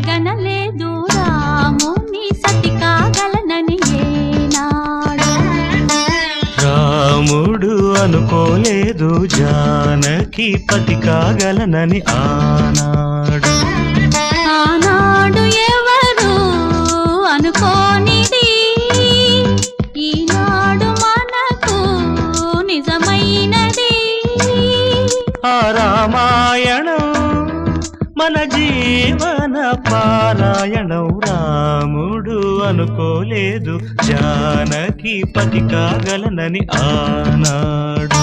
కలగనలేదు రాముని సతి కాగలనని ఏనాడు. రాముడు అనుకోలేదు జానకి పతి కాగలనని ఆనాడు. ఆనాడు ఎవరు అనుకోనిది ఈనాడు మనకు నిజమైనది. ఆ రామాయణం మన జీవన పారాయణం. రాముడు అనుకోలేదు జానకి పతి కాగలనని ఆనాడు.